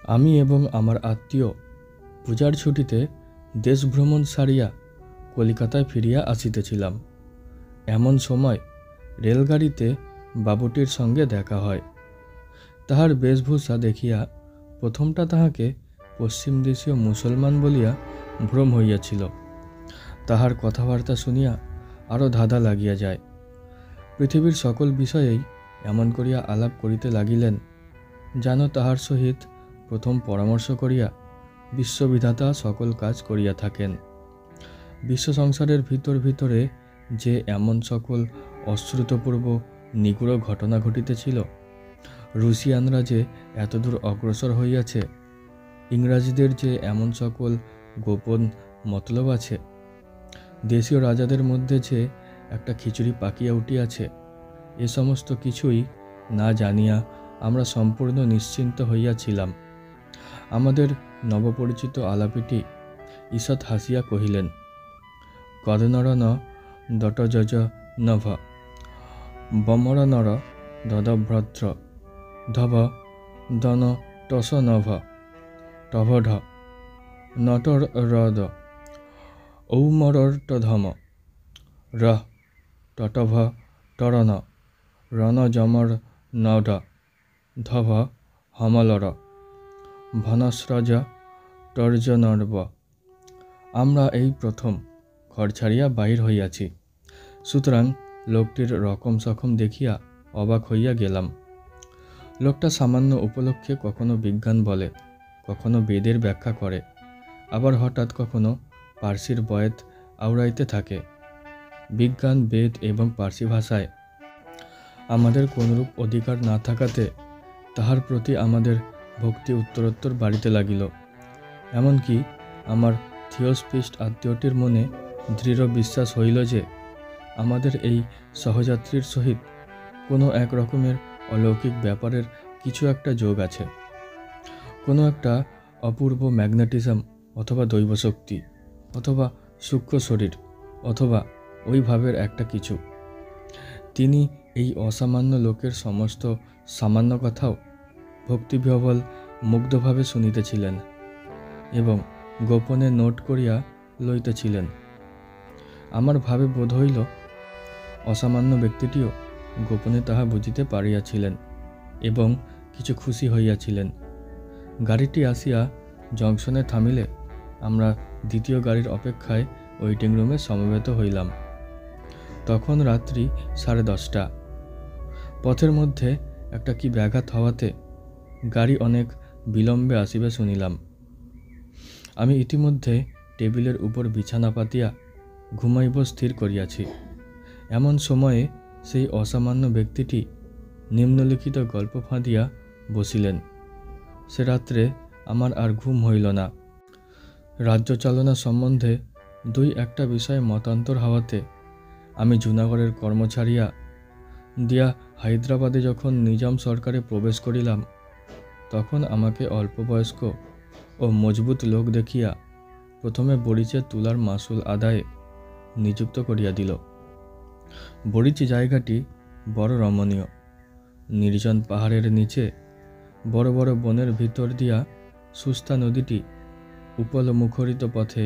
আমি এবং আমার আত্মীয় পূজার ছুটিতে দেশ ভ্রমণ সারিয়া কলিকাতায় ফিরিয়া আসিতেছিলাম। এমন সময় রেলগাড়িতে বাবুটির সঙ্গে দেখা হয়। তাহার বেশভূষা দেখিয়া প্রথমটা তাহাকে পশ্চিম দেশীয় মুসলমান বলিয়া ভ্রম হইয়াছিল। তাহার কথাবার্তা শুনিয়া আরও ধাঁধা লাগিয়া যায়। পৃথিবীর সকল বিষয়েই এমন করিয়া আলাপ করিতে লাগিলেন যেন তাহার সহিত প্রথম পরামর্শ করিয়া বিশ্ববিধাতা সকল কাজ করিয়া থাকেন। বিশ্ব সংসারের ভিতরে যে এমন সকল অশ্রুতপূর্ব নিগুড় ঘটনা ঘটিতেছিল, রুশিয়ানরা যে এতদূর অগ্রসর হইয়াছে, ইংরাজীদের যে এমন সকল গোপন মতলব আছে, দেশীয় রাজাদের মধ্যে যে একটা খিচুড়ি পাকিয়া উঠিয়াছে, এ সমস্ত কিছুই না জানিয়া আমরা সম্পূর্ণ নিশ্চিন্ত হইয়াছিলাম। আমাদের নবপরিচিত আলাপিটি ঈষৎ হাসিয়া কহিলেন, কদনর ন দটযজ নভ বমরনর দদভ্রদ্র ধব দন টস নভ টভঢ নটর রদ ঔমরর্টধম রহ টটভ টরন রণজমর নড ধভ হমলর ভনস্রজ টর্জনর্ব। আমরা এই প্রথম ঘর ছাড়িয়া বাহির হইয়াছি, সুতরাং লোকটির রকম সকম দেখিয়া অবাক হইয়া গেলাম। লোকটা সামান্য উপলক্ষে কখনো বিজ্ঞান বলে, কখনো বেদের ব্যাখ্যা করে, আবার হঠাৎ কখনো পার্সির বয়েত আওড়াইতে থাকে। বিজ্ঞান, বেদ এবং পার্সি ভাষায় আমাদের কোনরূপ অধিকার না থাকাতে তাহার প্রতি আমাদের ভক্তি উত্তরোত্তর বাড়িতে লাগিল। এমনকি আমার থিওসফিস্ট আত্মীয়টির মনে দৃঢ় বিশ্বাস হইল যে আমাদের এই সহযাত্রীর সহিত কোনো এক রকমের অলৌকিক ব্যাপারের কিছু একটা যোগ আছে, কোনো একটা অপূর্ব ম্যাগনেটিজম অথবা দৈবশক্তি অথবা সূক্ষ্ম শরীর অথবা ওই ভাবের একটা কিছু। তিনি এই অসামান্য লোকের সমস্ত সামান্য কথাও ভক্তিবিহ্বল মুগ্ধভাবে শুনিতেছিলেন এবং গোপনে নোট করিয়া লইতেছিলেন। আমার ভাবে বোধ হইল অসামান্য ব্যক্তিটিও গোপনে তাহা বুঝিতে পারিয়াছিলেন এবং কিছু খুশি হইয়াছিলেন। গাড়িটি আসিয়া জংশনে থামিলে আমরা দ্বিতীয় গাড়ির অপেক্ষায় ওয়েটিং রুমে সমবেত হইলাম। তখন রাত্রি 10:30। পথের মধ্যে একটা কি ব্যাঘাত হওয়াতে গাড়ি অনেক বিলম্বে আসিবে শুনিলাম। আমি ইতিমধ্যে টেবিলের উপর বিছানা পাতিয়া ঘুমাইব স্থির করিয়াছি। এমন সময়ে সেই অসামান্য ব্যক্তিটি নিম্নলিখিত গল্প ফাঁদিয়া বসিলেন। সে রাত্রে আমার আর ঘুম হইল না। রাজ্য চালনা সম্বন্ধে 2-1টা বিষয়ে মতান্তর হওয়াতে আমি জুনাগড়ের কর্ম ছাড়িয়া দিয়া হায়দ্রাবাদে যখন নিজাম সরকারে প্রবেশ করিলাম, তখন আমাকে অল্প বয়স্ক ও মজবুত লোক দেখিয়া প্রথমে বড়িচে তুলার মাসুল আদায়ে নিযুক্ত করিয়া দিল। বড়িচি জায়গাটি বড় রমণীয়। নির্জন পাহাড়ের নিচে বড় বড় বনের ভিতর দিয়া সুস্তা নদীটি উপল মুখরিত পথে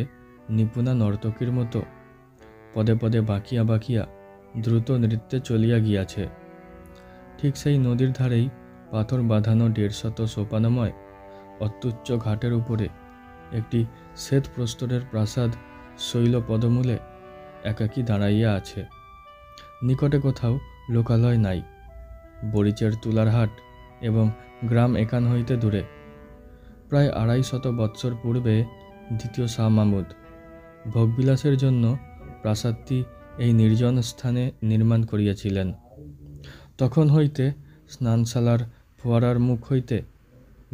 নিপুণা নর্তকীর মতো পদে পদে বাঁকিয়া বাঁকিয়া দ্রুত নৃত্যে চলিয়া গিয়াছে। ঠিক সেই নদীর ধারেই পাথর বাঁধানো 150 সোপানময় অত্যুচ্চ ঘাটের উপরে একটি শ্বেত প্রস্তরের প্রাসাদ শৈল পদমূলে একাকী দাঁড়াইয়া আছে। নিকটে কোথাও লোকালয় নাই। বড়িচের তুলার হাট এবং গ্রাম এখান হইতে দূরে। প্রায় 250 বৎসর পূর্বে দ্বিতীয় শাহ মাহমুদ ভোগবিলাসের জন্য প্রাসাদটি এই নির্জন স্থানে নির্মাণ করিয়াছিলেন। তখন হইতে স্নানশালার ফোয়ারার মুখ হইতে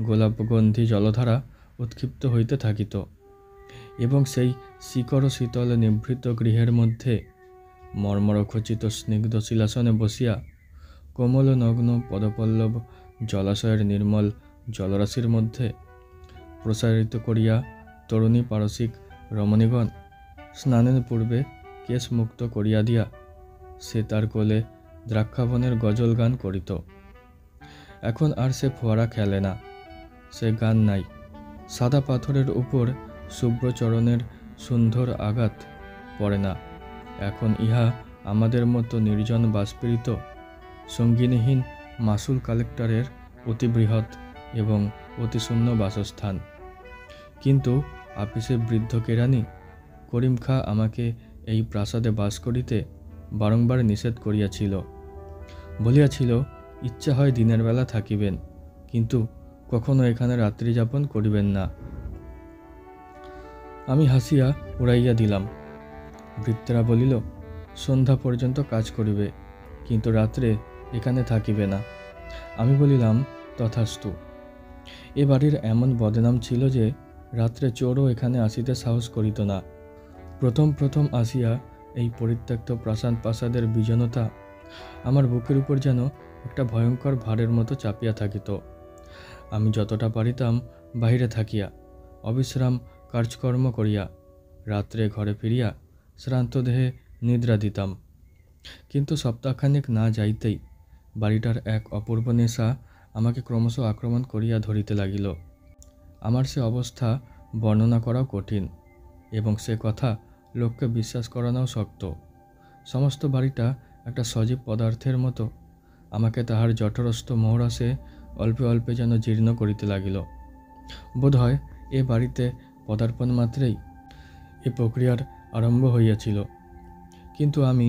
গোলাপগন্ধি জলধারা উৎক্ষিপ্ত হইতে থাকিত এবং সেই শিকড় শীতল নিভৃত গৃহের মধ্যে মর্মরখচিত স্নিগ্ধ শিলাসনে বসিয়া কোমল নগ্ন পদপল্লব জলাশয়ের নির্মল জলরাশির মধ্যে প্রসারিত করিয়া তরুণী পারসিক রমণীগণ স্নানের পূর্বে কেশ মুক্ত করিয়া দিয়া সে তার কোলে দ্রাক্ষাবনের গজল গান করিত। এখন আর সে ফোয়ারা খেলে না, সে গান নাই। সাদা পাথরের উপর শুভ্র চরণের সুন্দর আঘাত পড়ে না। এখন ইহা আমাদের মতো নির্জন বাষ্পীরিত সঙ্গিনীহীন মাসুল কালেক্টরের অতি বৃহৎ এবং অতি শূন্য বাসস্থান। কিন্তু আপিসে বৃদ্ধ কেরানি করিম খাঁ আমাকে এই প্রাসাদে বাস করিতে বারংবার নিষেধ করিয়াছিল। বলিয়াছিল, ইচ্ছা হয় দিনের বেলা থাকিবেন, কিন্তু কখনো এখানে রাত্রি যাপন করিবেন না। আমি হাসিয়া উড়াইয়া দিলাম। ভৃত্যেরা বলিল, সন্ধ্যা পর্যন্ত কাজ করিবে, কিন্তু রাত্রে এখানে থাকিবে না। আমি বলিলাম, তথাস্তু। এ বাড়ির এমন বদনাম ছিল যে রাত্রে চোরও এখানে আসিতে সাহস করিত না। প্রথম প্রথম আসিয়া এই পরিত্যক্ত প্রাসাদের বিজনতা আমার বুকের উপর যেন একটা ভয়ঙ্কর ভারের মতো চাপিয়া থাকিত। আমি যতটা পারিতাম বাহিরে থাকিয়া অবিশ্রাম কাজকর্ম করিয়া রাত্রে ঘরে ফিরিয়া শ্রান্ত দেহে নিদ্রা দিতাম। কিন্তু সপ্তাহখানেক না যাইতেই বাড়িটার এক অপূর্ব নেশা আমাকে ক্রমশ আক্রমণ করিয়া ধরিতে লাগিল। আমার সে অবস্থা বর্ণনা করাও কঠিন এবং সে কথা লোককে বিশ্বাস করানোও শক্ত। সমস্ত বাড়িটা একটা সজীব পদার্থের মতো আমাকে তাহার জঠরস্থ মোহরাসে অল্পে অল্পে যেন জীর্ণ করিতে লাগিল। বোধ হয় এ বাড়িতে পদার্পণ মাত্রেই এ প্রক্রিয়ার আরম্ভ হইয়াছিল। কিন্তু আমি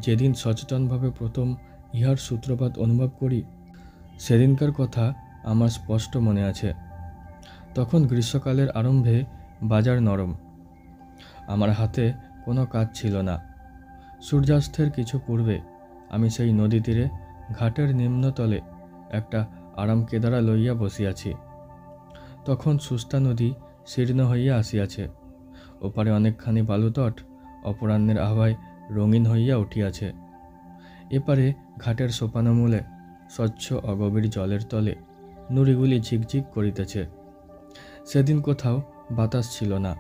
যেদিন সচেতনভাবে প্রথম ইহার সূত্রপাত অনুভব করি, সেদিনকার কথা আমার স্পষ্ট মনে আছে। তখন গ্রীষ্মকালের আরম্ভে বাজার নরম। আমার হাতে কোনো কাজ ছিল না। সূর্যাস্তের কিছু পূর্বে আমি সেই নদী তীরে ঘাটের নিম্নতলে একটা আরাম কেদারা লইয়া বসিয়াছি। তখন সুস্তা নদী শীর্ণ হইয়া আসিয়াছে। ওপারে অনেকখানি বালুতট অপরাহ্নের আভায় রঙিন হইয়া উঠিয়াছে। এপারে ঘাটের সোপানমূলে স্বচ্ছ অগভীর জলের তলে নুড়িগুলি ঝিকঝিক করিতেছে। সেদিন কোথাও বাতাস ছিল না।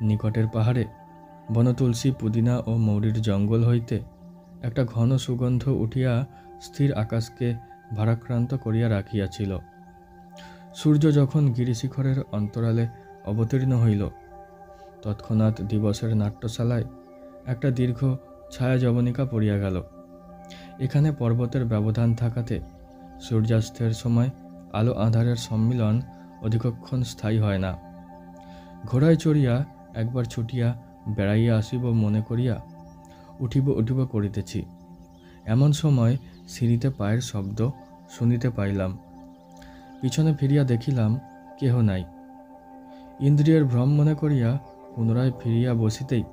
নিকটের পাহাড়ে বনতুলসী, পুদিনা ও মৌরির জঙ্গল হইতে একটা ঘন সুগন্ধ উঠিয়া স্থির আকাশকে ভারাক্রান্ত করিয়া রাখিয়াছিল। সূর্য যখন গিরিশিখরের অন্তরালে অবতীর্ণ হইল, তৎক্ষণাৎ দিবসের নাট্যশালায় একটা দীর্ঘ ছায়া যবনিকা পড়িয়া গেল। এখানে পর্বতের ব্যবধান থাকাতে সূর্যাস্তের সময় আলো আঁধারের সম্মিলন অধিকক্ষণ স্থায়ী হয় না। ঘোড়ায় চড়িয়া একবার ছুটিয়া বেড়াইয়া আসিব মনে করিয়া উঠিব করিতেছি, এমন সময় সিঁড়িতে পায়ের শব্দ শুনিতে পাইলাম। পিছনে ফিরিয়া দেখিলাম কেহ নাই। ইন্দ্রিয়ের ভ্রম মনে করিয়া পুনরায় ফিরিয়া বসিতেই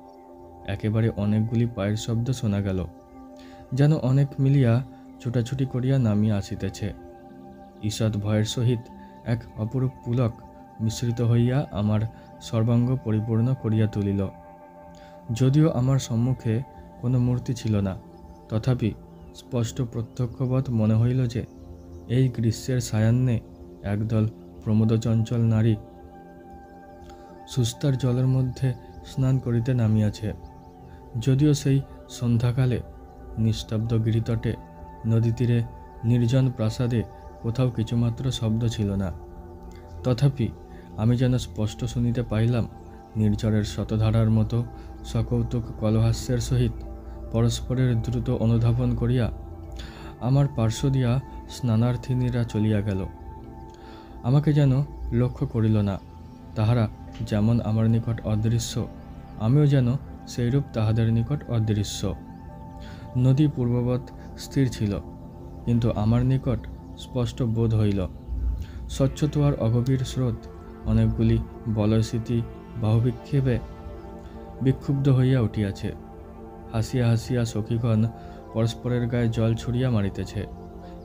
একেবারে অনেকগুলি পায়ের শব্দ শোনা গেল, যেন অনেক মিলিয়া ছুটাছুটি করিয়া নামিয়া আসিতেছে। ঈষৎ ভয়ের সহিত এক অপরূপ পুলক মিশ্রিত হইয়া আমার সর্বাঙ্গ পরিপূর্ণ করিয়া তুলিল। যদিও আমার সম্মুখে কোনো মূর্তি ছিল না, তথাপি স্পষ্ট প্রত্যক্ষবৎ মনে হইল যে এই গ্রীষ্মের সায়াহ্নে একদল প্রমোদচঞ্চল নারী সুস্তার জলের মধ্যে স্নান করিতে নামিয়াছে। যদিও সেই সন্ধ্যাকালে নিস্তব্ধ গিরিতটে, নদী তীরে, নির্জন প্রাসাদে কোথাও কিছুমাত্র শব্দ ছিল না, তথাপি আমি যেন স্পষ্ট শুনিতে পাইলাম নির্ঝরের শতধারার মতো সকৌতুক কলহাস্যের সহিত পরস্পরের দ্রুত অনুধাবন করিয়া আমার পার্শ্ব দিয়া স্নানার্থিনীরা চলিয়া গেল। আমাকে যেন লক্ষ্য করিল না। তাহারা যেমন আমার নিকট অদৃশ্য, আমিও যেন সেইরূপ তাহাদের নিকট অদৃশ্য। নদী পূর্ববৎ স্থির ছিল, কিন্তু আমার নিকট স্পষ্ট বোধ হইল স্বচ্ছতোয়ার অগভীর স্রোত অনেকগুলি বলয়স্মৃতি বাহুবিক্ষেপে বিক্ষুব্ধ হইয়া উঠিয়াছে। হাসিয়া হাসিয়া সখীগণ পরস্পরের গায়ে জল ছুড়িয়া মারিতেছে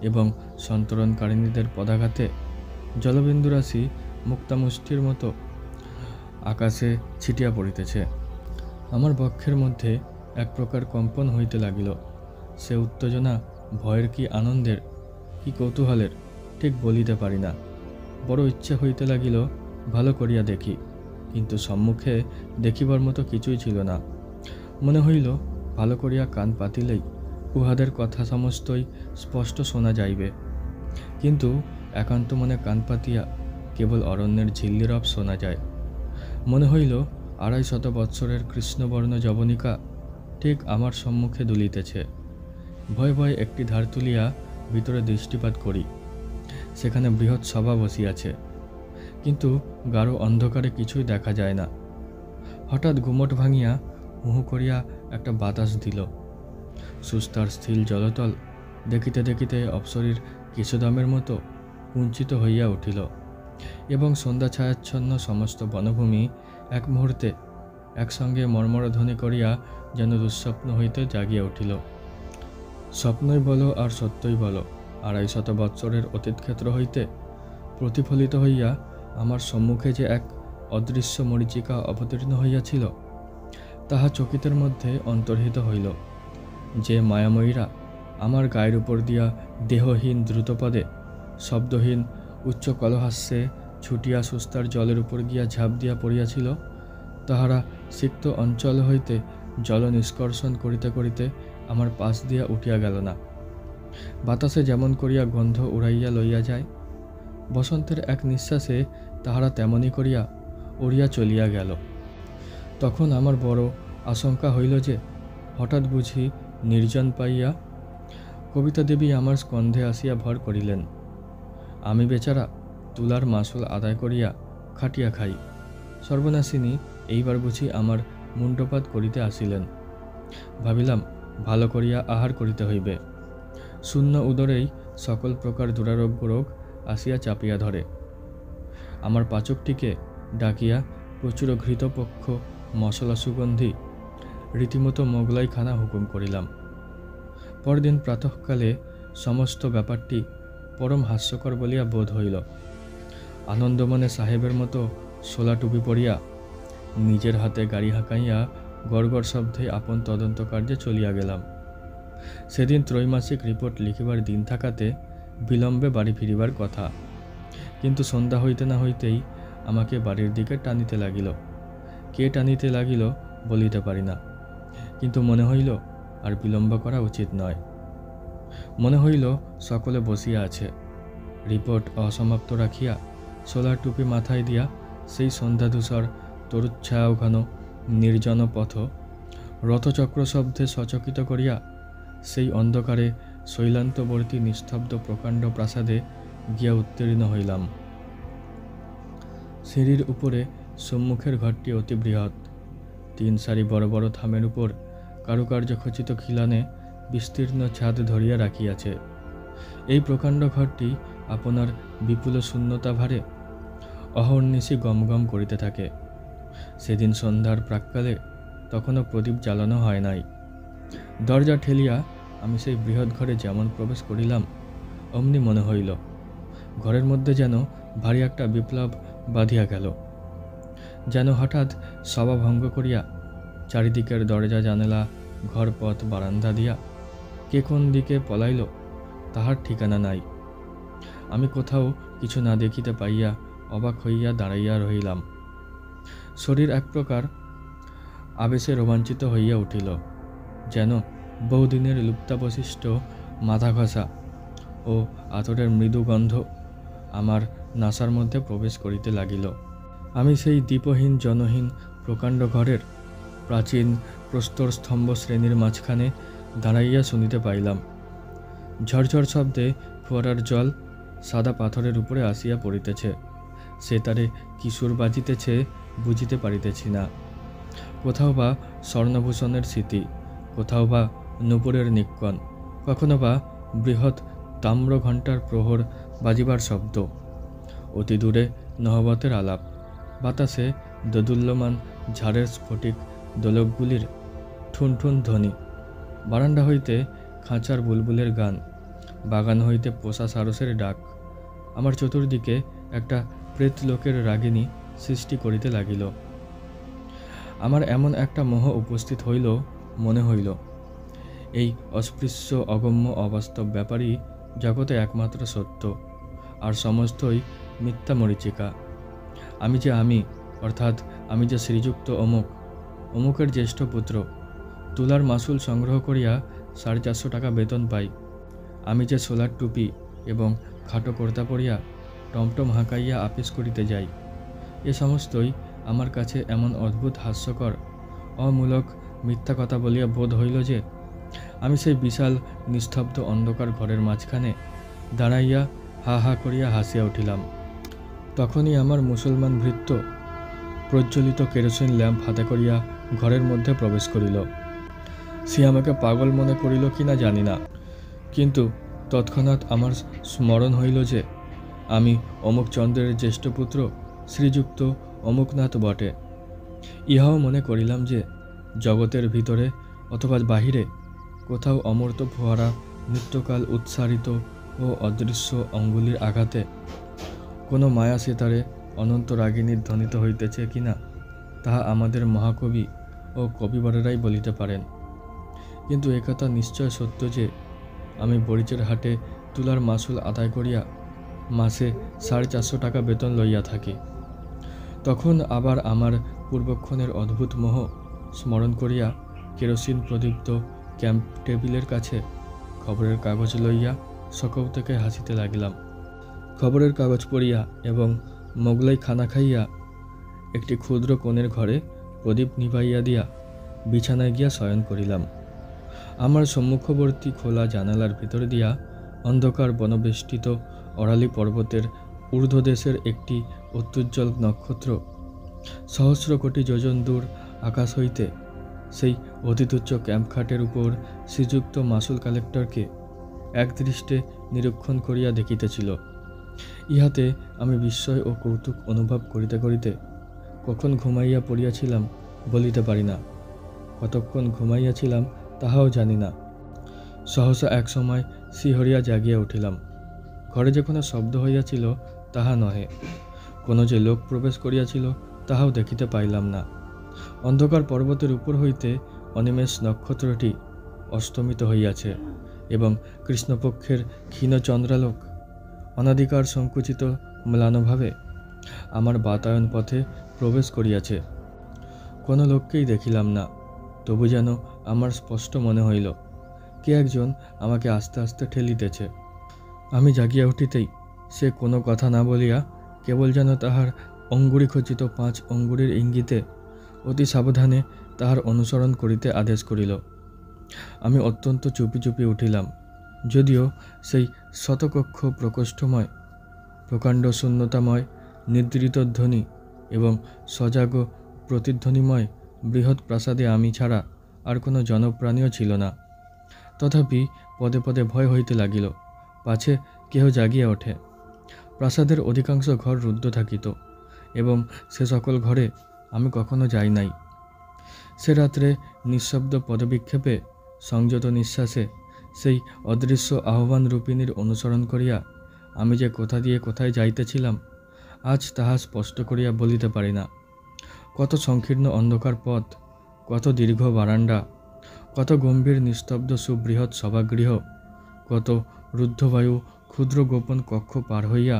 এবং সন্তরণকারিণীদের পদাঘাতে জলবিন্দুরাশি মুক্তামুষ্টির মতো আকাশে ছিটিয়া পড়িতেছে। আমার বক্ষের মধ্যে এক প্রকার কম্পন হইতে লাগিল। সে উত্তেজনা ভয়ের কি আনন্দের কি কৌতূহলের ঠিক বলিতে পারি না। বড় ইচ্ছা হইতে লাগিল ভালো করিয়া দেখি, কিন্তু সম্মুখে দেখিবার মতো কিছুই ছিল না। মনে হইল ভালো করিয়া কান পাতিলেই উহাদের কথা সমস্তই স্পষ্ট শোনা যাইবে, কিন্তু একান্ত মনে কান পাতিয়া কেবল অরণ্যের ঝিল্লিরব শোনা যায়। মনে হইল 250 বৎসরের কৃষ্ণবর্ণ যবনিকা ঠিক আমার সম্মুখে দুলিতেছে। ভয়ে ভয়ে একটি ধার তুলিয়া ভিতরে দৃষ্টিপাত করি। সেখানে বৃহৎ সভা বসিয়াছে, কিন্তু গাঢ় অন্ধকারে কিছুই দেখা যায় না। হঠাৎ গুমট ভাঙিয়া হুহু করিয়া একটা বাতাস দিল। সুস্তার স্থির জলতল দেখিতে দেখিতে অপ্সরীর কেশদামের মতো কুঞ্চিত হইয়া উঠিল, এবং সন্ধ্যা ছায়াচ্ছন্ন সমস্ত বনভূমি এক মুহূর্তে একসঙ্গে মর্মরধ্বনি করিয়া যেন দুঃস্বপ্ন হইতে জাগিয়া উঠিল। স্বপ্নই বলো আর সত্যই বলো, 250 বৎসরের অতীতক্ষেত্র হইতে প্রতিফলিত হইয়া আমার সম্মুখে যে এক অদৃশ্য মরীচিকা অবতীর্ণ হইয়াছিল, তাহা চকিতের মধ্যে অন্তর্হিত হইল। যে মায়াময়ীরা আমার গায়ের উপর দিয়া দেহহীন দ্রুতপদে শব্দহীন উচ্চ কলহাস্যে ছুটিয়া সুস্তার জলের উপর গিয়া ঝাঁপ দিয়া পড়িয়াছিল, তাহারা সিক্ত অঞ্চল হইতে জল নিষ্কর্ষণ করিতে করিতে আমার পাশ দিয়া উঠিয়া গেল না। বাতাসে যেমন করিয়া গন্ধ উড়াইয়া লইয়া যায়, বসন্তের এক নিঃশ্বাসে তাহারা তেমনি করিয়া উড়িয়া চলিয়া গেল। তখন আমার বড় আশঙ্কা হইল যে হঠাৎ বুঝি নির্জন পাইয়া কবিতা দেবী আমার স্কন্ধে আসিয়া ভর করিলেন। আমি বেচারা তুলার মাসুল আদায় করিয়া খাটিয়া খাই। সর্বনাশিনী এইবার বুঝি আমার মুণ্ডপাত করিতে আসিলেন। ভাবিলাম ভালো করিয়া আহার করিতে হইবে। শূন্য উদরেই সকল প্রকার দুরারোগ্য রোগ আসিয়া চাপিয়া ধরে। আমার পাচকটিকে ডাকিয়া প্রচুর ঘৃতপক্ষ মশলা সুগন্ধি রীতিমতো মোগলাই খানা হুকুম করিলাম। পরদিন প্রাতঃকালে সমস্ত ব্যাপারটি পরম হাস্যকর বলিয়া বোধ হইল। আনন্দমনে সাহেবের মতো সোলা টুপি পরিয়া নিজের হাতে গাড়ি হাঁকাইয়া গড়গড় শব্দে আপন তদন্ত কার্যে চলিয়া গেলাম। সেদিন ত্রৈমাসিক রিপোর্ট লিখিবার দিন থাকাতে বিলম্বে বাড়ি ফিরিবার কথা, কিন্তু সন্ধ্যা হইতে না হইতেই আমাকে বাড়ির দিকে টানিতে লাগিল। কে টানিতে লাগিল বলিতে পারি না, কিন্তু মনে হইল আর বিলম্ব করা উচিত নয়। মনে হইল সকলে বসিয়া আছে। রিপোর্ট অসমাপ্ত রাখিয়া সোলার টুপি মাথায় দিয়া সেই সন্ধ্যাধূসর তরুচ্ছায়া ঘন নির্জন পথ রথচক্র শব্দে সচকিত করিয়া সেই অন্ধকারে শৈলান্তবর্তী নিস্তব্ধ প্রকাণ্ড প্রাসাদে গিয়া উত্তীর্ণ হইলাম। সিঁড়ির উপরে সম্মুখের ঘরটি অতি বৃহৎ। 3 সারি বড় বড় থামের উপর কারুকার্য খচিত খিলানে বিস্তীর্ণ ছাদ ধরিয়া রাখিয়াছে। এই প্রকাণ্ড ঘরটি আপনার বিপুল শূন্যতা ভারে অহর্নিশি গমগম করিতে থাকে। সেদিন সন্ধ্যার প্রাক্কালে তখনও প্রদীপ জ্বালানো হয় নাই। দরজা ঠেলিয়া আমি সেই বৃহৎ ঘরে যেমন প্রবেশ করিলাম, অমনি মনে হইল ঘরের মধ্যে যেন ভারী একটা বিপ্লব বাঁধিয়া গেল। যেন হঠাৎ সভা ভঙ্গ করিয়া চারিদিকের দরজা জানালা ঘরপথ বারান্দা দিয়া কে কোন দিকে পলাইল তাহার ঠিকানা নাই। আমি কোথাও কিছু না দেখিতে পাইয়া অবাক হইয়া দাঁড়াইয়া রহিলাম। শরীর এক প্রকার আবেশে রোমাঞ্চিত হইয়া উঠিল, যেন বহুদিনের লুপ্তাবশিষ্ট মাথা ঘষা ও আতরের মৃদু গন্ধ আমার নাসার মধ্যে প্রবেশ করিতে লাগিল। আমি সেই দীপহীন জনহীন প্রকাণ্ড ঘরের প্রাচীন প্রস্তর স্তম্ভ শ্রেণীর মাঝখানে দাঁড়াইয়া শুনিতে পাইলাম ঝরঝর শব্দে ফোয়ারার জল সাদা পাথরের উপরে আসিয়া পড়িতেছে। সে তারে কিশোর বাজিতেছে বুঝিতে পারিতেছি না। কোথাও বা স্বর্ণভূষণের স্মৃতি, কোথাও বা নূপুরের নিক্কণ, কখনো বা বৃহৎ তাম্র ঘণ্টার প্রহর বাজিবার শব্দ, অতি দূরে নহবতের আলাপ, বাতাসে দোদুল্যমান ঝাড়ের স্ফটিক দোলকগুলির ঠুনঠুন ধ্বনি, বারান্দা হইতে খাঁচার বুলবুলের গান, বাগান হইতে পোষা সারসের ডাক আমার চতুর্দিকে একটা প্রেতলোকের রাগিনী সৃষ্টি করিতে লাগিল। আমার এমন একটা মোহ উপস্থিত হইল, মনে হইল এই অস্পৃশ্য অগম্য অবাস্তব ব্যাপারই জগতে একমাত্র সত্য, আর সমস্তই মিথ্যা মরীচিকা। আমি যে আমি, অর্থাৎ আমি যে শ্রীযুক্ত অমুক, অমুকের জ্যেষ্ঠ পুত্র, তুলার মাসুল সংগ্রহ করিয়া 450 টাকা বেতন পাই। আমি যে সোলার টুপি এবং খাটো কর্তা পরিয়া টমটম হাঁকাইয়া আপিস করিতে যাই। এ সমস্তই আমার কাছে এমন অদ্ভুত হাস্যকর অমূলক মিথ্যা কথা বলিয়া বোধ হইল যে আমি সেই বিশাল নিস্তব্ধ অন্ধকার ঘরের মাঝখানে দাঁড়াইয়া হা হা করিয়া হাসিয়া উঠিলাম। তখনই আমার মুসলমান ভৃত্য প্রজ্বলিত কেরোসিন ল্যাম্প হাতে করিয়া ঘরের মধ্যে প্রবেশ করিল। সে আমাকে পাগল মনে করিল কি না জানি না, কিন্তু তৎক্ষণাৎ আমার স্মরণ হইল যে আমি অমুক চন্দ্রের জ্যেষ্ঠ পুত্র শ্রীযুক্ত অমুকনাথ বটে। ইহাও মনে করিলাম যে জগতের ভিতরে অথবা বাহিরে কোথাও অমর্ত্য ফোয়ারা নিত্যকাল উৎসারিত ও অদৃশ্য অঙ্গুলির আঘাতে কোনো মায়া সেতারে অনন্ত রাগিনীর ধ্বনিত হইতেছে কিনা তাহা আমাদের মহাকবি ও কবিবরেরাই বলিতে পারেন। কিন্তু একথা নিশ্চয় সত্য যে আমি বরিচের হাটে তুলার মাসুল আদায় করিয়া মাসে 450 টাকা বেতন লইয়া থাকি। তখন আবার আমার পূর্বক্ষণের অদ্ভুত মোহ স্মরণ করিয়া কেরোসিন প্রদীপ্ত ক্যাম্প টেবিলের কাছে খবরের কাগজ লইয়া সকৌতুকে হাসিতে লাগিলাম। খবরের কাগজ পড়িয়া এবং মোগলাই খানা খাইয়া একটি ক্ষুদ্র কোণের ঘরে প্রদীপ নিভাইয়া দিয়া বিছানায় গিয়া শয়ন করিলাম। আমার সম্মুখবর্তী খোলা জানালার ভিতর দিয়া অন্ধকার বনবেষ্টিত অরালি পর্বতের ঊর্ধ্বদেশের একটি অত্যুজ্জ্বল নক্ষত্র সহস্র কোটি যোজন দূর আকাশ হইতে সেই অতিতুচ্ছ ক্যাম্পখাটের উপর শ্রীযুক্ত মাসুল কালেক্টরকে একদৃষ্টে নিরীক্ষণ করিয়া দেখিতেছিল। ইহাতে আমি বিস্ময় ও কৌতুক অনুভব করিতে করিতে কখন ঘুমাইয়া পড়িয়াছিলাম বলিতে পারি না, কতক্ষণ ঘুমাইয়াছিলাম তাহাও জানি না। সহসা এক সময় শিহরিয়া জাগিয়া উঠিলাম। ঘরে যে কোনো শব্দ হইয়াছিল তাহা নহে, কোনো যে লোক প্রবেশ করিয়াছিল তাহাও দেখিতে পাইলাম না। অন্ধকার পর্বতের উপর হইতে অনিমেষ নক্ষত্রটি অস্তমিত হইয়াছে এবং কৃষ্ণপক্ষের ক্ষীণ চন্দ্রালোক অনাদিকার সংকুচিত ম্লানভাবে আমার বাতায়ন পথে প্রবেশ করিয়াছে। কোনো লোককেই দেখিলাম না, তবু যেন আমার স্পষ্ট মনে হইল কে একজন আমাকে আস্তে আস্তে ঠেলিতেছে। আমি জাগিয়া উঠিতেই সে কোনো কথা না বলিয়া কেবল যেন তাহার অঙ্গুরীখচিত 5 অঙ্গুরের ইঙ্গিতে অতি সাবধানে তাহার অনুসরণ করিতে আদেশ করিল। আমি অত্যন্ত চুপি চুপি উঠিলাম, যদিও সেই শতকক্ষ প্রকোষ্ঠময় প্রকাণ্ড শূন্যতাময় নিদ্রিত ধ্বনি এবং সজাগ প্রতিধ্বনিময় বৃহৎ প্রাসাদে আমি ছাড়া আর কোনো জনপ্রাণীও ছিল না। তথাপি পদে পদে ভয় হইতে লাগিল পাছে কেহ জাগিয়া ওঠে। প্রাসাদের অধিকাংশ ঘর রুদ্ধ থাকিত এবং সে সকল ঘরে আমি কখনো যাই নাই। সে রাত্রে নিঃশব্দ পদবিক্ষেপে সংযত নিঃশ্বাসে সেই অদৃশ্য আহ্বান রূপিণীর অনুসরণ করিয়া আমি যে কোথা দিয়ে কোথায় যাইতেছিলাম আজ তাহা স্পষ্ট করিয়া বলিতে পারি না। কত সংকীর্ণ অন্ধকার পথ, কত দীর্ঘ বারান্দা, কত গম্ভীর নিস্তব্ধ সুবৃহৎ সভাগৃহ, কত রুদ্ধবায়ু ক্ষুদ্র গোপন কক্ষ পার হইয়া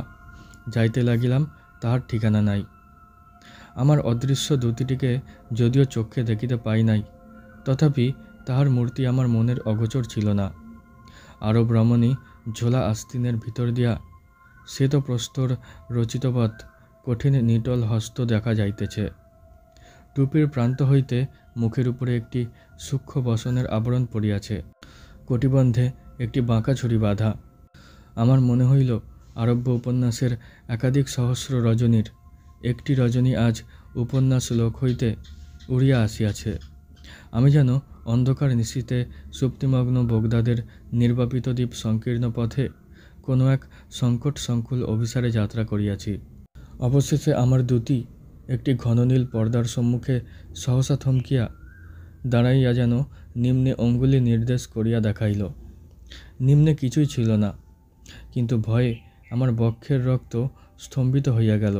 যাইতে লাগিলাম তাহার ঠিকানা নাই। আমার অদৃশ্য দূতিটিকে যদিও চক্ষে দেখিতে পাই নাই, তথাপি তাহার মূর্তি আমার মনের অগোচর ছিল না। আরব রমণী ঝোলা আস্তিনের ভিতর দিয়া শ্বেত প্রস্তর রচিতবৎ কঠিন নিটল হস্ত দেখা যাইতেছে। টুপির প্রান্ত হইতে মুখের উপরে একটি সূক্ষ্ম বসনের আবরণ পড়িয়াছে, কটিবন্ধে একটি বাঁকা ছুরি বাঁধা। আমার মনে হইল আরব্য উপন্যাসের একাধিক সহস্র রজনীর একটি রজনী আজ উপন্যাস লোক হইতে উড়িয়া আসিয়াছে। আমি যেন অন্ধকার নিশীথে সুপ্তিমগ্ন বগদাদের নির্বাপিত দ্বীপ সংকীর্ণ পথে কোনো এক সংকট সংকুল অভিসারে যাত্রা করিয়াছি। অবশেষে আমার দূতি একটি ঘননীল পর্দার সম্মুখে সহসা থমকিয়া দাঁড়াইয়া যেন নিম্নে অঙ্গুলি নির্দেশ করিয়া দেখাইল। নিম্নে কিছুই ছিল না, কিন্তু ভয়ে আমার বক্ষের রক্ত স্তম্ভিত হইয়া গেল।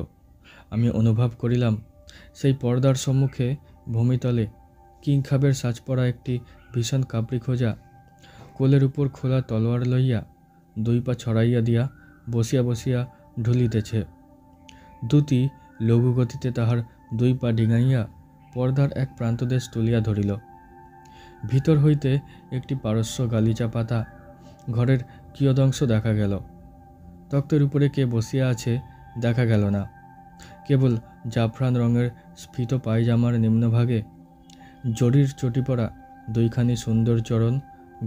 আমি অনুভব করিলাম সেই পর্দার সম্মুখে ভূমিতলে কিংখাবের সাজ পরা একটি ভীষণ কাপড়ি খোঁজা কোলের উপর খোলা তলোয়ার লইয়া 2 পা ছড়াইয়া দিয়া বসিয়া বসিয়া ঢুলিতেছে। দূতি লঘু গতিতে তাহার 2 পা ডিঙাইয়া পর্দার এক প্রান্তদেশ তুলিয়া ধরিল। ভিতর হইতে একটি পারস্য গালিচা পাতা ঘরের কিয়দংশ দেখা গেল। তক্তের উপরে কে বসিয়া আছে দেখা গেল না। কেবল জাফরান রঙের স্ফীত পায়জামার নিম্নভাগে জরির চটি পরা দুইখানি সুন্দর চরণ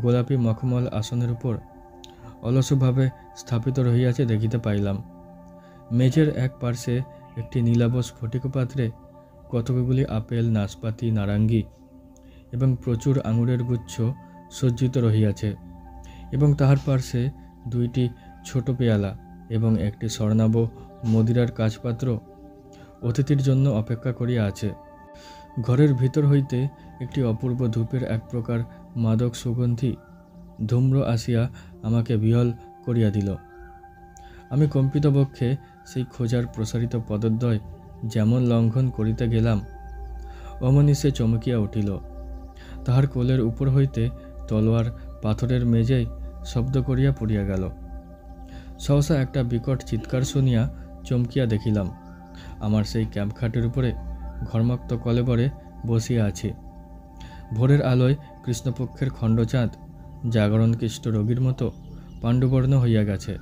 গোলাপি মখমল আসনের উপর অলসভাবে স্থাপিত রহিয়াছে দেখিতে পাইলাম। মেজের এক পার্শ্বে একটি নীলাভ স্ফটিক পাত্রে কতকগুলি আপেল, নাশপাতি, নারাঙ্গি এবং প্রচুর আঙুরের গুচ্ছ সজ্জিত রহিয়াছে এবং তাহার পার্শ্বে দুইটি ছোট পেয়ালা এবং একটি স্বর্ণাভ মদিরার কাচপাত্র অতিথির জন্য অপেক্ষা করিয়া আছে। ঘরের ভিতর হইতে একটি অপূর্ব ধূপের এক প্রকার মাদক সুগন্ধি ধূম্র আসিয়া আমাকে বিহল করিয়া দিল। আমি কম্পিত বক্ষে সেই খোঁজার প্রসারিত পদদ্বয় যেমন লঙ্ঘন করিতে গেলাম, অমনি সে চমকিয়া উঠিল। তাহার কোলের উপর হইতে তলোয়ার পাথরের মেঝেয় শব্দ করিয়া পড়িয়া গেল। সহসা একটা বিকট চিৎকার শুনিয়া চমকিয়া দেখিলাম, আমার সেই ক্যাম্পখাটের উপরে ঘর্মাক্ত কলেবরে বসিয়া আছে। ভোরের আলোয় কৃষ্ণপক্ষের খণ্ডচাঁদ জাগরণকৃষ্ট রোগীর মতো পাণ্ডুবর্ণ হইয়া গেছে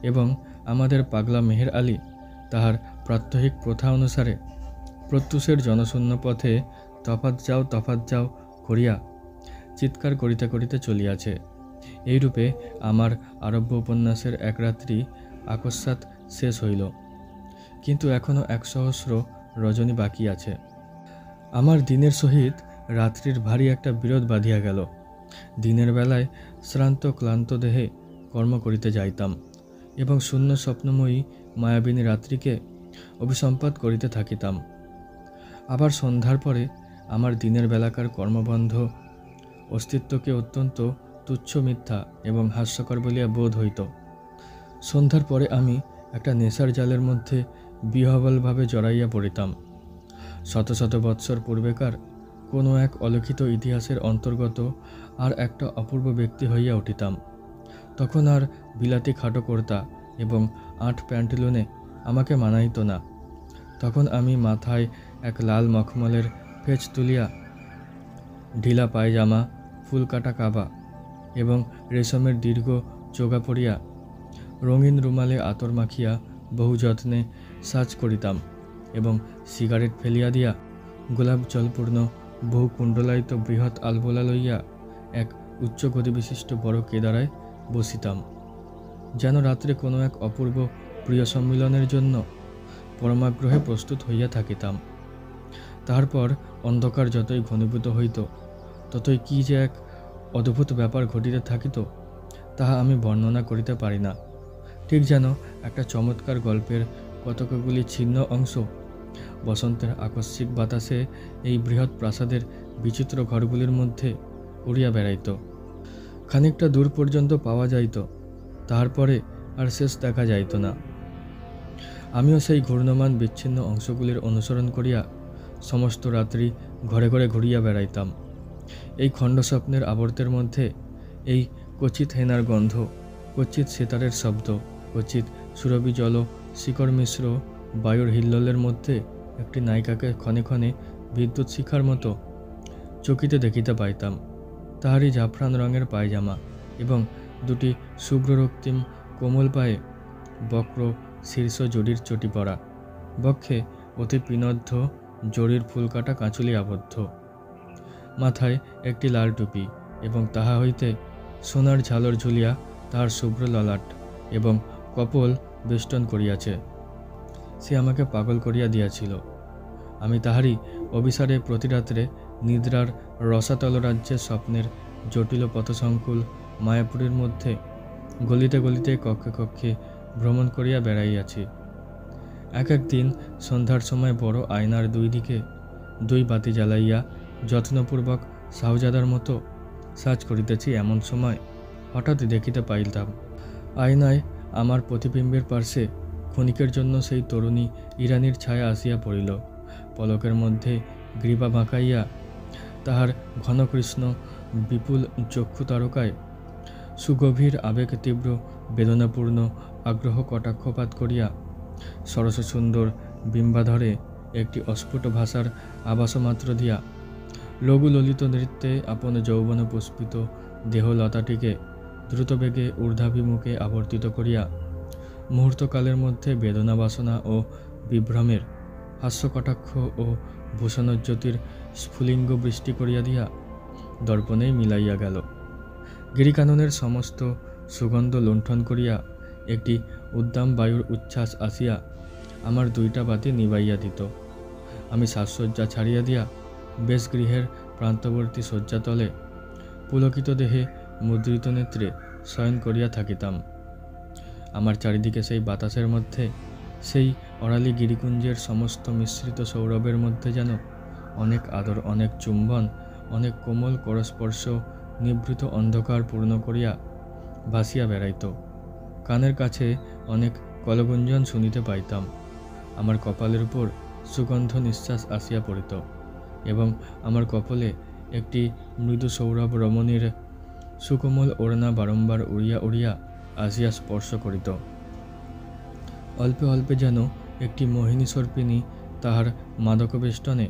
এবং আমাদের পাগলা মেহের আলী তাহার প্রাত্যহিক প্রথা অনুসারে প্রত্যুষের জনশূন্য পথে তফাৎ যাও করিয়া চিৎকার করিতে করিতে চলিয়াছে। এইরূপে আমার আরব্য উপন্যাসের এক রাত্রি আকস্মাৎ শেষ হইল, কিন্তু এখনও 100 রজনী বাকি আছে। আমার দিনের সহিত রাত্রির ভারী একটা বিরোধ বাঁধিয়া গেল। দিনের বেলায় শ্রান্ত ক্লান্ত দেহে কর্ম করিতে যাইতাম এবং শূন্য স্বপ্নময়ী মায়াবিনী রাত্রিকে অভিসম্পাদ করিতে থাকিতাম। আবার সন্ধ্যার পরে আমার দিনের বেলাকার কর্মবন্ধ অস্তিত্বকে অত্যন্ত তুচ্ছ, মিথ্যা এবং হাস্যকর বলিয়া বোধ হইত। সন্ধ্যার পরে আমি একটা নেশার জালের মধ্যে বিহ্বলভাবে জড়াইয়া পড়িতাম। শত শত বৎসর পূর্বেকার কোনো এক অলিখিত ইতিহাসের অন্তর্গত আর একটা অপূর্ব ব্যক্তি হইয়া উঠিতাম। তখন আর বিলাতি খাটো কর্তা এবং 8 প্যান্টলুনে আমাকে মানাইত না। তখন আমি মাথায় এক লাল মখমলের ফেচ তুলিয়া, ঢিলা পায়জামা, ফুলকাটা কাবা এবং রেশমের দীর্ঘ চোগা পরিয়া রঙিন রুমালে আতর মাখিয়া বহু যত্নে সাজ করিতাম এবং সিগারেট ফেলিয়া দিয়া গোলাপ জলপূর্ণ বহু কুণ্ডলায়িত বৃহৎ আলবোলা লইয়া এক উচ্চ গতিবিশিষ্ট বড় কেদারায় বসিতাম, যেন রাত্রে কোনো এক অপূর্ব প্রিয় সম্মিলনের জন্য পরমাগ্রহে প্রস্তুত হইয়া থাকিতাম। তারপর অন্ধকার যতই ঘনীভূত হইত, ততই কি যে এক অদ্ভুত ব্যাপার ঘটিতে থাকিত, তাহা আমি বর্ণনা করিতে পারি না। ঠিক যেন একটা চমৎকার গল্পের কতকগুলি ছিন্ন অংশ বসন্তের আকস্মিক বাতাসে এই বৃহৎ প্রাসাদের বিচিত্র ঘরগুলির মধ্যে উড়িয়া বেড়াইত। খানিকটা দূর পর্যন্ত পাওয়া যাইত, তারপরে আর শেষ দেখা যাইত না। আমিও সেই ঘূর্ণমান বিচ্ছিন্ন অংশগুলির অনুসরণ করিয়া সমস্ত রাত্রি ঘরে ঘরে ঘুরিয়া বেড়াইতাম। এই খণ্ডস্বপ্নের আবর্তের মধ্যে এই কচিত হেনার গন্ধ, কচিত সেতারের শব্দ, কচিত সুরভি জল শিকড় মিশ্র বায়ুর হিল্লোলের মধ্যে একটি নায়িকাকে ক্ষণে ক্ষণে বিদ্যুৎ শিখার মতো চকিতে দেখিতে পাইতাম। তাহারই জাফরান রঙের পায়জামা এবং দুটি শুভ্র রক্তিম কোমল পায়ে বক্র শীর্ষ জরির চটি পরা, বক্ষে অতি পিনদ্ধ জরির ফুলকাটা কাঁচুলি আবদ্ধ, মাথায় একটি লাল টুপি এবং তাহা হইতে সোনার ঝালর ঝুলিয়া তাহার শুভ্র ললাট এবং কপোল বেষ্টন করিয়াছে। সে আমাকে পাগল করিয়া দিয়াছিল। আমি তাহারই অভিসারে প্রতি রাত্রে নিদ্রার রসাতল রাজ্যের স্বপ্নের জটিল পথসংকুল মায়াপুরীর মধ্যে গলিতে গলিতে কক্ষে কক্ষে ভ্রমণ করিয়া বেড়াইয়াছি। এক দিন সন্ধ্যার সময় বড় আয়নার দুই দিকে 2 বাতি জ্বালাইয়া যত্নপূর্বক শাহজাদার মতো সাজ করিতেছি, এমন সময় হঠাৎ দেখিতে পাইলাম আয়নায় আমার প্রতিবিম্বের পার্শ্বে ক্ষণিকের জন্য সেই তরুণী ইরানীর ছায়া আসিয়া পড়িল। পলকের মধ্যে গ্রীবা বাঁকাইয়া তাহার ঘনকৃষ্ণ বিপুল চক্ষু তারকায় সুগভীর আবেগ তীব্র বেদনাপূর্ণ আগ্রহ কটাক্ষপাত করিয়া সরস সুন্দর বিম্বাধরে একটি অস্ফুট ভাষার আভাসমাত্র দিয়া লঘু ললিত নৃত্যে আপন যৌবন পুষ্পিত দেহলতাটিকে দ্রুতবেগে ঊর্ধ্বাভিমুখে আবর্তিত করিয়া মুহূর্তকালের মধ্যে বেদনা বাসনা ও বিভ্রমের হাস্যকটাক্ষ ও ভূষণজ্যোতির স্ফুলিঙ্গ বৃষ্টি করিয়া দিয়া দর্পণেই মিলাইয়া গেল। গিরিকাননের সমস্ত সুগন্ধ লুণ্ঠন করিয়া একটি উদ্দাম বায়ুর উচ্ছ্বাস আসিয়া আমার দুইটা বাতি নিবাইয়া দিত। আমি সাজসজ্জা ছাড়িয়া দিয়া বেশ গৃহের প্রান্তবর্তী শয্যাতলে পুলকিত দেহে মুদ্রিত নেত্রে শয়ন করিয়া থাকিতাম। আমার চারিদিকে সেই বাতাসের মধ্যে, সেই অরালি গিরিকুঞ্জের সমস্ত মিশ্রিত সৌরভের মধ্যে যেন অনেক আদর, অনেক চুম্বন, অনেক কোমল করস্পর্শ নিভৃত অন্ধকার পূর্ণ করিয়া ভাসিয়া বেড়াইত। কানের কাছে অনেক কলগুঞ্জন শুনিতে পাইতাম। আমার কপালের উপর সুগন্ধ নিঃশ্বাস আসিয়া পড়িত এবং আমার কপালে একটি মৃদু সৌরভ রমণীর সুকোমল ওড়না বারম্বার উড়িয়া উড়িয়া আসিয়া স্পর্শ করিত। অল্পে অল্পে যেন একটি মোহিনী সর্পিণী তাহার মাদকবেষ্টনে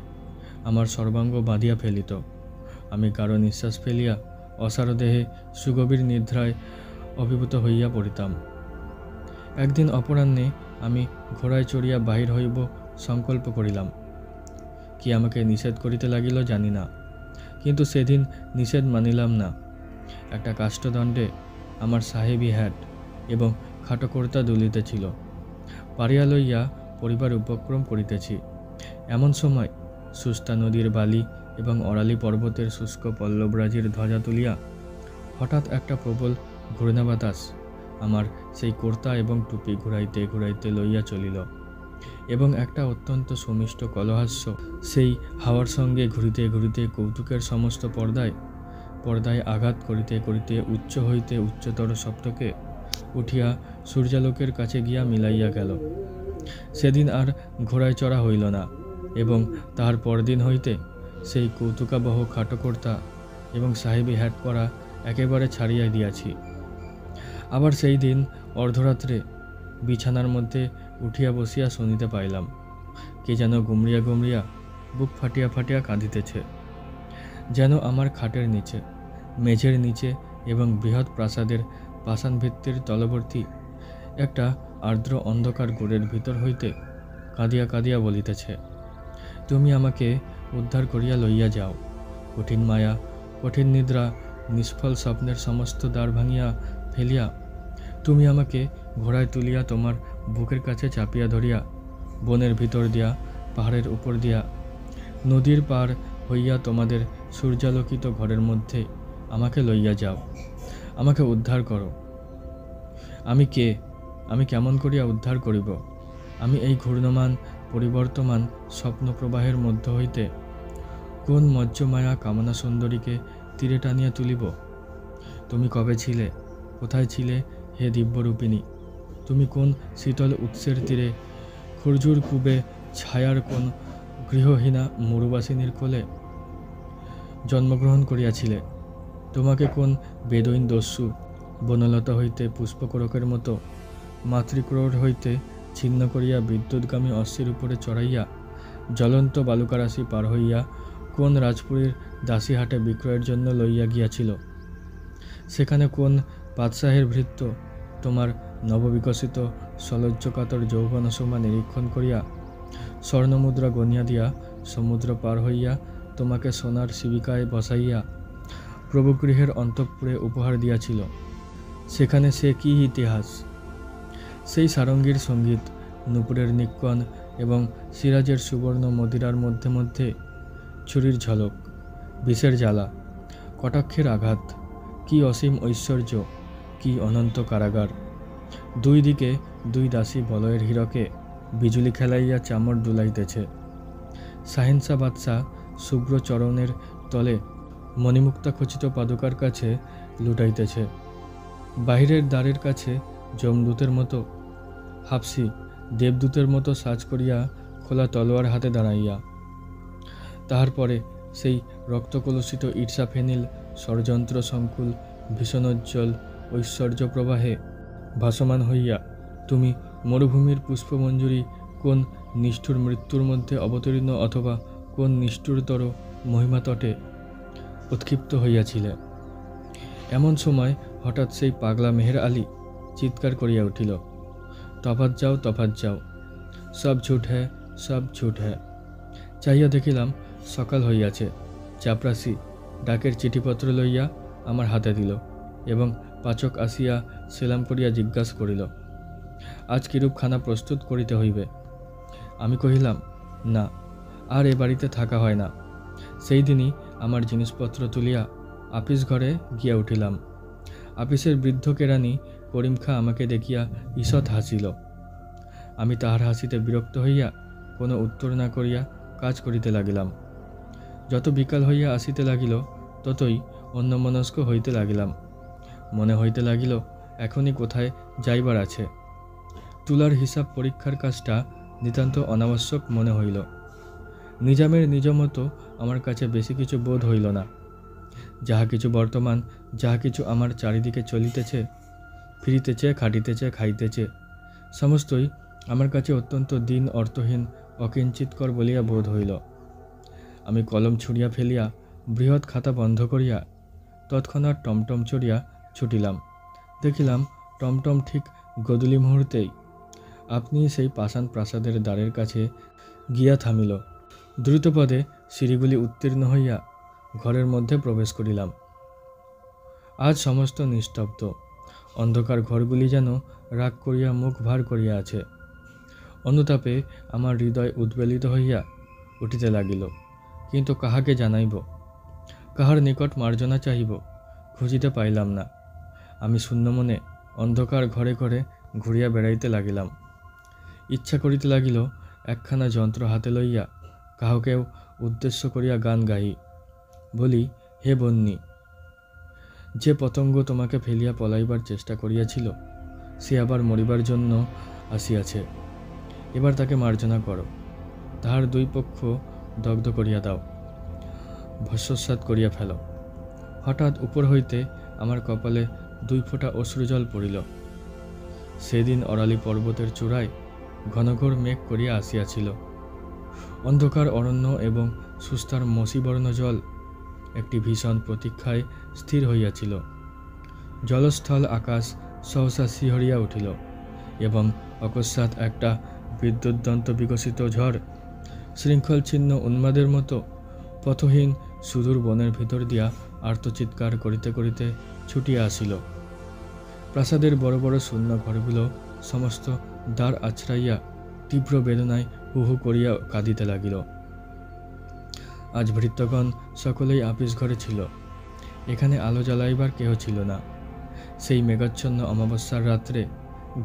আমার সর্বাঙ্গ বাঁধিয়া ফেলিত। আমি গাঢ় নিঃশ্বাস ফেলিয়া অসার দেহে সুগভীর নিদ্রায় অভিভূত হইয়া পড়িতাম। একদিন অপরাহ্নে আমি ঘোড়ায় চড়িয়া বাহির হইব সংকল্প করিলাম। কি আমাকে নিষেধ করিতে লাগিল জানি না, কিন্তু সেদিন নিষেধ মানিলাম না। একটা কাষ্ঠদণ্ডে আমার সাহেবী হ্যাট এবং খাটকর্তা দুলিতেছিল। পাড়িয়া লইয়া পরিবার উপক্রম করিতেছি। এমন সময় সুস্তা নদীর বালি এবং অরালি পর্বতের শুষ্ক পল্লবরাজির ধ্বজা তুলিয়া হঠাৎ একটা প্রবল ঘূর্ণা বাতাস আমার সেই কর্তা এবং টুপি ঘুরাইতে ঘুরাইতে লইয়া চলিল এবং একটা অত্যন্ত সুমিষ্ট কলহাস্য সেই হাওয়ার সঙ্গে ঘুরিতে ঘুরিতে কৌতুকের সমস্ত পর্দায় আঘাত করিতে করিতে উচ্চ হইতে উচ্চতর সপ্তকে উঠিয়া সূর্যালোকের কাছে গিয়া মিলাইয়া গেল। সেদিন আর ঘোড়ায় চড়া হইল না এবং তাহার পরদিন হইতে সেই কৌতুকাবহ খাটকর্তা এবং সাহেবী হ্যাট পরা একেবারে ছাড়িয়া দিয়াছি। আবার সেই দিন অর্ধরাত্রে বিছানার মধ্যে উঠিয়া বসিয়া শুনিতে পাইলাম কে যেন গুমরিয়া গুমরিয়া বুক ফাটিয়া ফাটিয়া কাঁদিতেছে। যেন আমার খাটের নিচে, মেঝের নিচে এবং বৃহৎ প্রাসাদের পাষাণ ভিত্তির তলবর্তী একটা আর্দ্র অন্ধকার গোড়ের ভিতর হইতে কাঁদিয়া কাঁদিয়া বলিতেছে, তুমি আমাকে উদ্ধার করিয়া লইয়া যাও। কঠিন মায়া, কঠিন নিদ্রা, নিষ্ফল স্বপ্নের সমস্ত দ্বার ভাঙিয়া ফেলিয়া তুমি আমাকে ঘোড়ায় তুলিয়া তোমার বুকের কাছে চাপিয়া ধরিয়া বনের ভিতর দিয়া, পাহাড়ের উপর দিয়া, নদীর পার হইয়া তোমাদের সূর্যালোকিত ঘরের মধ্যে আমাকে লইয়া যাও। আমাকে উদ্ধার করো। আমি কে? আমি কেমন করিয়া উদ্ধার করিব? আমি এই ঘূর্ণমান পরিবর্তমান স্বপ্ন প্রবাহের মধ্য হইতে কোন মজ্জমায়া কামনা সুন্দরীকে তীরে টানিয়া তুলিব? তুমি কবে ছিলে? কোথায় ছিলে হে দিব্যরূপিণী? তুমি কোন শীতল উৎসের তীরে খুরজুর কুবে ছায়ার কোন গৃহহীনা মরুবাসিনীর কোলে জন্মগ্রহণ করিয়াছিলে? তোমাকে কোন বেদৈন দস্যু বনলতা হইতে পুষ্পকরকের মতো মাতৃক্রোড় হইতে ছিন্ন করিয়া বিদ্যুৎগামী অশ্বির উপরে চড়াইয়া জ্বলন্ত বালুকারাশি পার হইয়া কোন রাজপুরীর দাসীহাটে বিক্রয়ের জন্য লইয়া গিয়াছিল? সেখানে কোন বাদশাহের ভৃত্য তোমার নববিকশিত সলজ্জকাতর যৌবনসোমা নিরীক্ষণ করিয়া স্বর্ণমুদ্রা গনিয়া দিয়া সমুদ্র পার হইয়া তোমাকে সোনার শিবিকায় বসাইয়া প্রভুগৃহের অন্তঃপুরে উপহার দিয়াছিল? সেখানে সে কি ইতিহাস? সেই সারঙ্গীর সঙ্গীত, নূপুরের নিক্কণ এবং সিরাজের সুবর্ণ মদিরার মধ্যে মধ্যে ছুরির ঝলক, বিষের জ্বালা, কটাক্ষের আঘাত, কি অসীম ঐশ্বর্য, কি অনন্ত কারাগার! দুই দিকে দুই দাসী বলয়ের হীরকে বিজুলি খেলাইয়া চামর দুলাইতেছে। শাহেনশা বাদশাহ শুভ্র চরণের তলে মণিমুক্তা খচিত পাদুকার কাছে লুটাইতেছে। বাহিরের দ্বারের কাছে যমদূতের মতো হাফসি দেবদূতের মতো সাজ করিয়া খোলা তলোয়ার হাতে দাঁড়াইয়া। তাহার পরে সেই রক্তকলুষিত ঈর্ষা ফেনিল ষড়যন্ত্র সংকুল ভীষণোজ্জ্বল ঐশ্বর্য প্রবাহে ভাসমান হইয়া তুমি মরুভূমির পুষ্পমঞ্জুরি কোন নিষ্ঠুর মৃত্যুর মধ্যে অবতীর্ণ অথবা কোন নিষ্ঠুরতর মহিমাতটে উৎক্ষিপ্ত হইয়াছিলে। এমন সময় হঠাৎ সেই পাগলা মেহের আলী চিৎকার করিয়া উঠিল, তফাৎ যাও, সব ঝুট হ্যায়, সব ঝুট হ্যায়। চাহিয়া দেখিলাম সকাল হইয়াছে। চাপরাশি ডাকের চিঠিপত্র লইয়া আমার হাতে দিল এবং পাচক আসিয়া সেলাম করিয়া জিজ্ঞাসা করিল, আজ কিরূপ খানা প্রস্তুত করিতে হইবে? আমি কহিলাম, না, আর এ বাড়িতে থাকা হয় না। সেই দিনই আমার জিনিসপত্র তুলিয়া আপিস ঘরে গিয়া উঠিলাম। আপিসের বৃদ্ধ কেরানি করিম খাঁ আমাকে দেখিয়া ঈষৎ হাসিল। আমি তাহার হাসিতে বিরক্ত হইয়া কোনো উত্তর না করিয়া কাজ করিতে লাগিলাম। যত বিকাল হইয়া আসিতে লাগিল ততই অন্যমনস্ক হইতে লাগিলাম। মনে হইতে লাগিল এখনই কোথায় যাইবার আছে। তুলার হিসাব পরীক্ষার কাজটা নিতান্ত অনাবশ্যক মনে হইল। নিজামের নিজ মতো আমার কাছে বেশি কিছু বোধ হইল না। যাহা কিছু বর্তমান, যাহা কিছু আমার চারিদিকে চলিতেছে, ফিরিতেছে, খাটিতেছে, খাইতেছে, সমস্তই আমার কাছে অত্যন্ত দীন, অর্থহীন, অকিঞ্চিৎকর বলিয়া বোধ হইল। আমি কলম ছুঁড়িয়া ফেলিয়া বৃহৎ খাতা বন্ধ করিয়া তৎক্ষণাৎ টমটম চড়িয়া ছুটিলাম। দেখিলাম টমটম ঠিক গোধূলি মুহূর্তেই আপনি সেই পাষাণ প্রাসাদের দ্বারের কাছে গিয়া থামিল। দ্রুতপদে সিঁড়িগুলি উত্তীর্ণ হইয়া ঘরের মধ্যে প্রবেশ করিলাম। আজ সমস্ত নিস্তব্ধ। অন্ধকার ঘরগুলি যেন রাগ করিয়া মুখ ভার করিয়া আছে। অনুতাপে আমার হৃদয় উদ্বেলিত হইয়া উঠিতে লাগিল। কিন্তু কাহাকে জানাইব, কাহার নিকট মার্জনা চাহিব, খুঁজিতে পাইলাম না। আমি শূন্য মনে অন্ধকার ঘরে ঘরে ঘুরিয়া বেড়াইতে লাগিলাম। ইচ্ছা করিতে লাগিল একখানা যন্ত্র হাতে লইয়া কাহাকেও উদ্দেশ্য করিয়া গান গাই, বলি, হে বন্যী, যে পতঙ্গ তোমাকে ফেলিয়া পলাইবার চেষ্টা করিয়াছিল সে আবার মরিবার জন্য আসিয়াছে। এবার তাকে মার্জনা করো, তাহার দুই পক্ষ দগ্ধ করিয়া দাও, ভস্মসাৎ করিয়া ফেলো। হঠাৎ উপর হইতে আমার কপালে 2 ফোঁটা অশ্রুজল পড়িল। সেদিন অরালি পর্বতের চূড়ায় ঘনঘোর মেঘ করিয়া আসিয়াছিল। অন্ধকার অরণ্য এবং সুস্তার মসীবর্ণ জল একটি ভীষণ প্রতীক্ষায় স্থির হইয়াছিল। জলস্থল আকাশ সহসা শিহরিয়া উঠিল এবং অকস্মাৎ একটা বিদ্যুদ্দন্ত বিকশিত ঝড় শৃঙ্খল ছিন্ন উন্মাদের মতো পথহীন সুদূর বনের ভিতর দিয়া আর্তচিৎকার করিতে করিতে ছুটিয়া আসিল। প্রাসাদের বড় বড় শূন্য ঘরগুলো সমস্ত দ্বার আছড়াইয়া তীব্র বেদনায় হু হু করিয়া কাঁদিতে লাগিল। আজ ভৃত্যগণ সকলেই আপিস ঘরে ছিল। এখানে আলো জ্বালাইবার কেহ ছিল না। সেই মেঘাচ্ছন্ন অমাবস্যার রাত্রে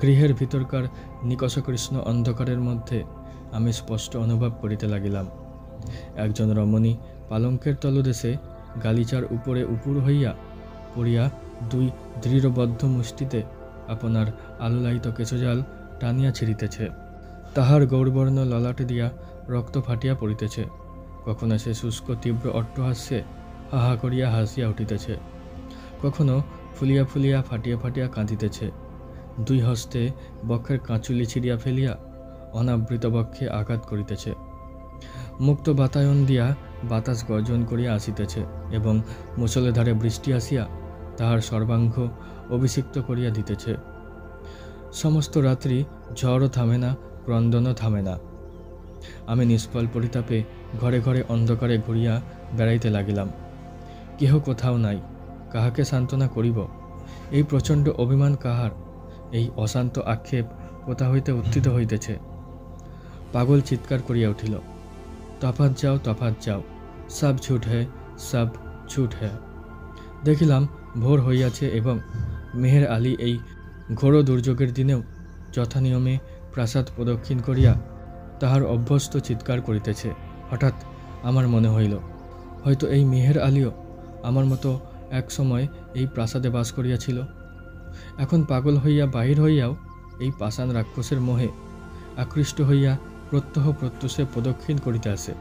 গৃহের ভিতরকার নিকষকৃষ্ণ অন্ধকারের মধ্যে আমি স্পষ্ট অনুভব করিতে লাগিলাম একজন রমণী পালঙ্কের তলদেশে গালিচার উপরে উপুর হইয়া পড়িয়া 2 দৃঢ়বদ্ধ মুষ্টিতে আপনার আলোলায়িত কেশজাল টানিয়া ছিঁড়িতেছে। তাহার গৌরবর্ণ ললাটে দিয়া রক্ত ফাটিয়া পড়িতেছে। কখনো সে শুষ্ক তীব্র অট্টহাস্যে হাহা করিয়া হাসিয়া উঠিতেছে, কখনো ফুলিয়া ফুলিয়া ফাটিয়া ফাটিয়া কাঁদিতেছে। 2 হস্তে বক্ষের কাঁচুলি ছিঁড়িয়া ফেলিয়া অনাবৃত বক্ষে আঘাত করিতেছে। মুক্ত বাতায়ন দিয়া বাতাস গর্জন করিয়া আসিতেছে এবং মুষলধারে বৃষ্টি আসিয়া তাহার সর্বাঙ্গ অভিষিক্ত করিয়া দিতেছে। সমস্ত রাত্রি ঝড়ও থামে না, ক্রন্দনও থামে না। আমি নিষ্ফল পরিতাপে ঘরে ঘরে অন্ধকারে ঘুরিয়া বেড়াইতে লাগিলাম। কেহ কোথাও নাই, কাহাকে সান্ত্বনা করিব? এই প্রচণ্ড অভিমান কাহার? এই অশান্ত আক্ষেপ কোথা হইতে উত্থিত হইতেছে? পাগল চিৎকার করিয়া উঠিল, তফাৎ যাও, সব ঝুট হ্যায়, সব ঝুট হ্যায়। দেখিলাম ভোর হইয়াছে এবং মেহের আলী এই ঘোর দুর্যোগের দিনেও যথানিয়মে প্রাসাদ প্রদক্ষিণ করিয়া তাহার অভ্যস্ত চিৎকার করিতেছে। হঠাৎ আমার মনে হইল, হয়তো এই মেহের আলীও আমার মতো এক সময় এই প্রাসাদে বাস করিয়াছিল। এখন পাগল হইয়া বাহির হইয়াও এই পাষাণ রাক্ষসের মোহে আকৃষ্ট হইয়া প্রত্যহ প্রত্যুষে প্রদক্ষিণ করিতে আসে।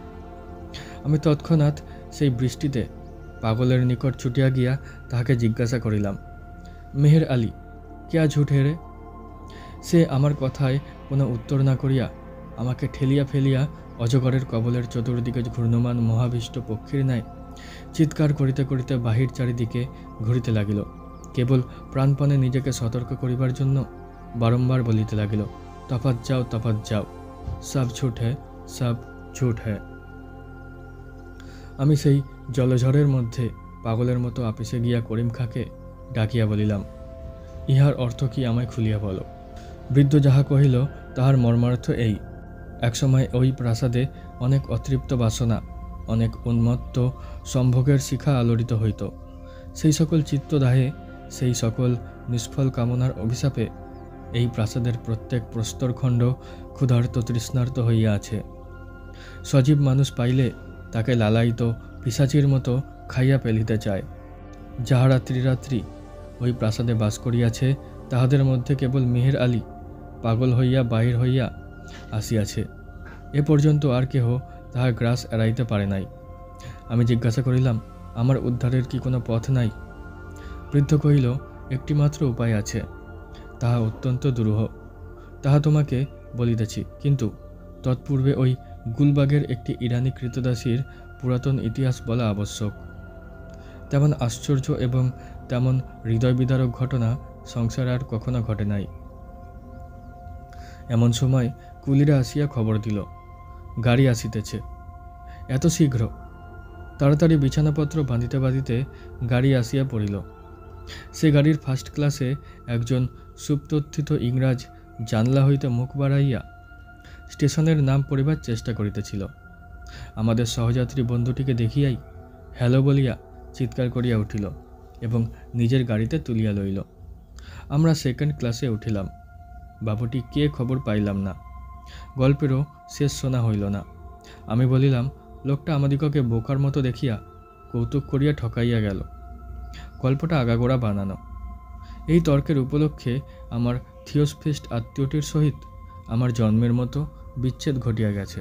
আমি তৎক্ষণাৎ সেই বৃষ্টিতে পাগলের নিকট ছুটিয়া গিয়া তাহাকে জিজ্ঞাসা করিলাম, মেহের আলী, কেয়া ঝুট হে রে? সে আমার কথায় কোনো উত্তর না করিয়া আমাকে ঠেলিয়া ফেলিয়া অজগরের কবলের চতুর্দিকে ঘূর্ণমান মহাবিষ্ট পক্ষীর ন্যায় চিৎকার করিতে করিতে বাহির চারিদিকে ঘুরিতে লাগিল। কেবল প্রাণপণে নিজেকে সতর্ক করিবার জন্য বারংবার বলিতে লাগিল, তফাৎ যাও, সব ঝুট হ্যায়, সব ঝুট হ্যায়। আমি সেই জলঝড়ের মধ্যে পাগলের মতো আপিসে গিয়া করিম খাঁকে ডাকিয়া বলিলাম, ইহার অর্থ কি আমায় খুলিয়া বলো। বৃদ্ধ যাহা কহিল তাহার মর্মার্থ এই, একসময় ওই প্রাসাদে অনেক অতৃপ্ত বাসনা, অনেক উন্মত্ত সম্ভোগের শিখা আলোড়িত হইত। সেই সকল চিত্তদাহে, সেই সকল নিষ্ফল কামনার অভিশাপে এই প্রাসাদের প্রত্যেক প্রস্তরখণ্ড ক্ষুধার্ত তৃষ্ণার্ত হইয়া আছে। সজীব মানুষ পাইলে তাকে লালায়িত পিশাচির মতো খাইয়া ফেলিতে চায়। যাহারা ত্রিরাত্রি ওই প্রাসাদে বাস করিয়াছে তাহাদের মধ্যে কেবল মেহের আলী পাগল হইয়া বাহির হইয়া আসিয়াছে। এ পর্যন্ত আর কেহ তাহার গ্রাস এড়াইতে পারে নাই। আমি জিজ্ঞাসা করিলাম, আমার উদ্ধারের কি কোনো পথ নাই? বৃদ্ধ কহিল, একটি মাত্র উপায় আছে, তাহা অত্যন্ত দুরূহ। তাহা তোমাকে বলিতেছি, কিন্তু তৎপূর্বে ওই গুলবাগের একটি ইরানি কৃতদাসীর পুরাতন ইতিহাস বলা আবশ্যক। তেমন আশ্চর্য এবং তেমন হৃদয় বিদারক ঘটনা সংসারে আর কখনো ঘটে নাই। এমন সময় কুলিরা আসিয়া খবর দিল, গাড়ি আসিতেছে। এত শীঘ্র? তাড়াতাড়ি বিছানাপত্র বাঁধিতে বাঁধিতে গাড়ি আসিয়া পড়িল। সে গাড়ির ফার্স্ট ক্লাসে একজন সুপ্তথিত ইংরাজ জানলা হইতে মুখ বাড়াইয়া স্টেশনের নাম পড়িবার চেষ্টা করিতেছিল। আমাদের সহযাত্রী বন্ধুটিকে দেখিয়াই হ্যালো বলিয়া চিৎকার করিয়া উঠিল এবং নিজের গাড়িতে তুলিয়া লইল। আমরা সেকেন্ড ক্লাসে উঠিলাম। বাবুটি কে খবর পাইলাম না। গল্পেরও শেষ শোনা হইল না। আমি বলিলাম, লোকটা আমাদিগকে বোকার মতো দেখিয়া কৌতুক করিয়া ঠকাইয়া গেল। গল্পটা আগাগোড়া বানানো। এই তর্কের উপলক্ষে আমার থিওসফিস্ট আত্মীয়টির সহিত আমার জন্মের মতো বিচ্ছেদ ঘটিয়া গেছে।